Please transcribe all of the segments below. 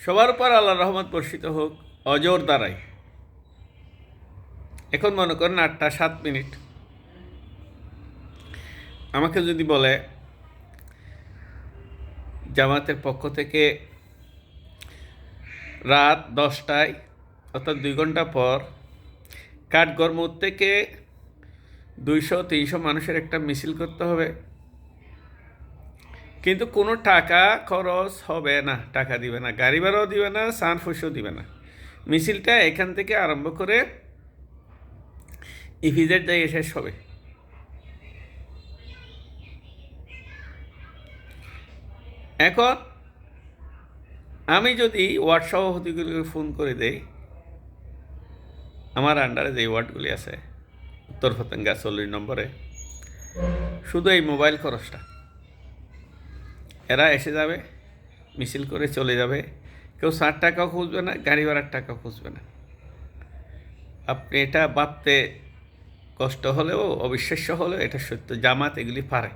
সবার উপর আল্লাহর রহমত বর্ষিত হোক অজোর দ্বারাই। এখন মনে করেন 8টা 7 মিনিট আমাকে যদি বলে জামাতের পক্ষ থেকে রাত 10টায় অর্থাৎ 2 ঘন্টা পর কাঠগড় থেকে 200-300 মানুষের একটা মিছিল করতে হবে, কিন্তু কোনো টাকা খরচ হবে না, টাকা দিবে না, গাড়ি ভাড়াও দিবে না, সানফুসও দিবে না। মিছিলটা এখান থেকে আরম্ভ করে ইফিজের জায়গায় শেষ হবে। এখন আমি যদি ওয়ার্ড সভাপতিগুলিকে ফোন করে দেই, আমার আন্ডারে যে ওয়ার্ডগুলি আছে উত্তর ফতেঙ্গা 40 নম্বরে, শুধু এই মোবাইল খরচটা এরা এসে যাবে, মিছিল করে চলে যাবে, কেউ 60 টাকাও খুঁজবে না, গাড়ি ভাড়ার টাকাও খুঁজবে না। আপনি এটা ভাবতে কষ্ট হলেও অবিশ্বাস্য হলেও এটা সত্য। জামাত এগুলি পারে,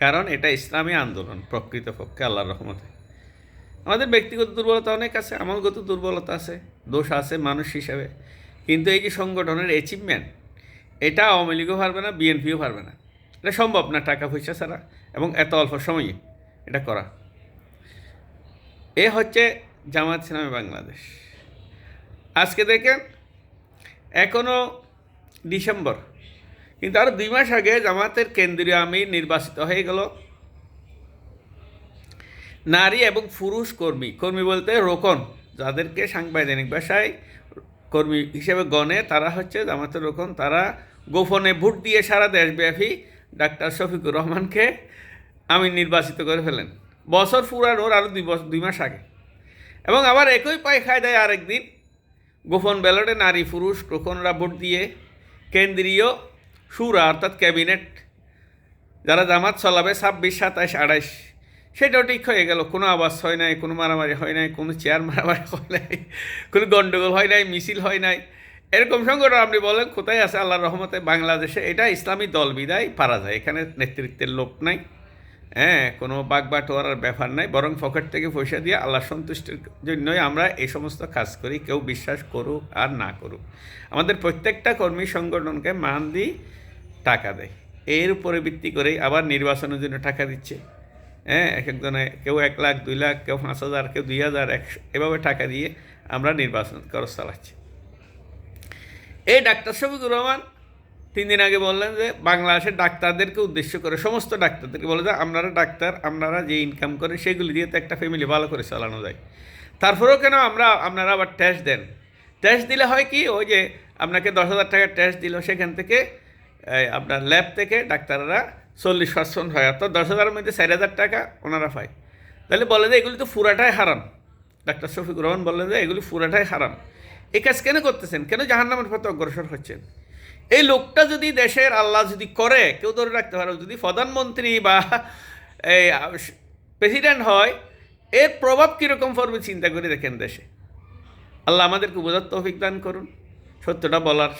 কারণ এটা ইসলামী আন্দোলন প্রকৃতপক্ষে। আল্লাহর রহমতে আমাদের ব্যক্তিগত দুর্বলতা অনেক আছে, আমলগত দুর্বলতা আছে, দোষ আছে মানুষ হিসাবে, কিন্তু এই যে সংগঠনের অ্যাচিভমেন্ট, এটা আওয়ামী লীগও পারবে না, বিএনপিও পারবে না। এটা সম্ভব না টাকা পয়সা ছাড়া এবং এত অল্প সময়ে এটা করা। এ হচ্ছে জামাত ইসলামী বাংলাদেশ। আজকে দেখেন এখনও ডিসেম্বর, কিন্তু আরও 2 মাস আগে জামাতের কেন্দ্রীয় আমির নির্বাচিত হয়ে গেল। নারী এবং পুরুষ কর্মী বলতে রোকন, যাদেরকে সাংবিধানিক ভাষায় কর্মী হিসেবে গণে, তারা হচ্ছে জামাতের রোকন। তারা গোপনে ভোট দিয়ে সারা দেশব্যাপী ডাক্তার শফিকুর রহমানকে আমির নির্বাচিত করে ফেলেন, বছর পুরানোর আরও 2 মাস আগে। এবং আবার একই পায় দেয় আরেকদিন গোপন ব্যালটে নারী পুরুষ রোকনরা ভোট দিয়ে কেন্দ্রীয় সুরা অর্থাৎ ক্যাবিনেট যারা জামাত চলাবে 26, 27, 28, সেটাও ঠিক হয়ে গেল। কোনো আওয়াজ হয় নাই, কোনো মারামারি হয় নাই, কোনো চেয়ার মারামারি হয় নাই, কোনো গণ্ডগোল হয় নাই, মিছিল হয় নাই। এরকম সংগঠন আপনি বলেন কোথায় আছে? আল্লাহর রহমতে বাংলাদেশে এটা ইসলামী দল বিদায় পারা যায়। এখানে নেতৃত্বের লোক নাই, কোনো বাগবাটোয়ারার ব্যাপার নাই, বরং পকেট থেকে পয়সা দিয়ে আল্লাহ সন্তুষ্টির জন্যই আমরা এই সমস্ত কাজ করি, কেউ বিশ্বাস করুক আর না করুক। আমাদের প্রত্যেকটা কর্মী সংগঠনকে মান দিয়ে টাকা দেয়, এর উপরে ভিত্তি করেই আবার নির্বাচনের জন্য টাকা দিচ্ছে। এক একজনে কেউ 1 লাখ, 2 লাখ, কেউ 5,000, কেউ 2,000, 100, এভাবে টাকা দিয়ে আমরা নির্বাচন খরচ চালাচ্ছি। এই ডাক্তার শফিকুর রহমান 3 দিন আগে বললেন যে বাংলাদেশের ডাক্তারদেরকে উদ্দেশ্য করে, সমস্ত ডাক্তারদেরকে বলে যে আপনারা ডাক্তার, আপনারা যে ইনকাম করেন সেগুলি দিয়ে তো একটা ফ্যামিলি ভালো করে চালানো যায়। তারপরেও কেন আপনারা আবার টেস্ট দেন? টেস্ট দিলে হয় কি, ওই যে আপনাকে 10,000 টাকার টেস্ট দিল, সেখান থেকে আপনার ল্যাব থেকে ডাক্তাররা 40% হয়, অর্থাৎ 10,000-এর মধ্যে 4,000 টাকা ওনারা পায়। তাহলে বলে যে এগুলি তো পুরাটাই হারাম। ডাক্তার শফিকুর রহমান বললেন যে এগুলি পুরাটাই হারাম। এই কাজ কেন করতেছেন? কেন জাহান্নামের পথে অগ্রসর হচ্ছেন? এই লোকটা যদি দেশের আল্লাহ যদি করে, কেউ ধরে রাখতে পারে, যদি প্রধানমন্ত্রী বা এই প্রেসিডেন্ট হয়, এর প্রভাব কীরকম পড়বে চিন্তা করে দেখেন দেশে। আল্লাহ আমাদেরকে বোঝার তৌফিক দান করুন, সত্যটা বলার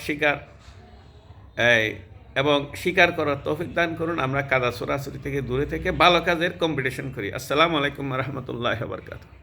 এবং স্বীকার করার তৌফিক দান করুন। আমরা কাদা ছোড়াছুরি থেকে দূরে থেকে ভালো কাজের কম্পিটিশন করি। আসসালামু আলাইকুম রহমতুল্লাহ বারকাতুহু।